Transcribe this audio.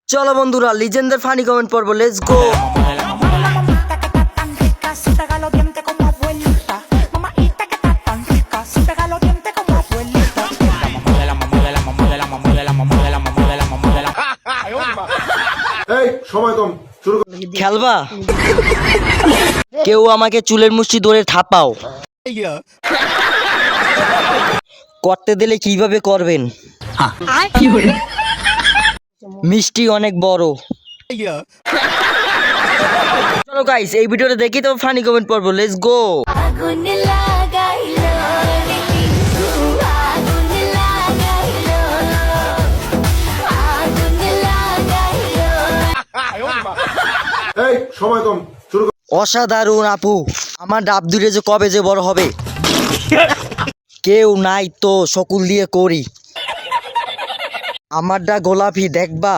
চলো বন্ধুরা Legendre funny comment পড়বো, লেটস গো। এই সময় কম, শুরু কর। খেলবা? কেউ আমাকে চুলের মুষ্টি ধরে থাপাও। করতে দিলে কিভাবে করবেন? মিষ্টি অনেক বড়। চলো গাইস, এই ভিডিওটা দেখি তো ফানি কমেন্ট পড়বো, লেটস গো। আগুন লাগাইলো রে টিঙ্কু, আগুন লাগাইলো, আগুন লাগাইলো। এই সময় কম, শুরু কর। অসাধারণ আপু, আমার ডাব দূরে যে কবে যে বড় হবে। কেউ নাই তো সকল দিয়ে করি। আমারটা গোলাপি দেখবা?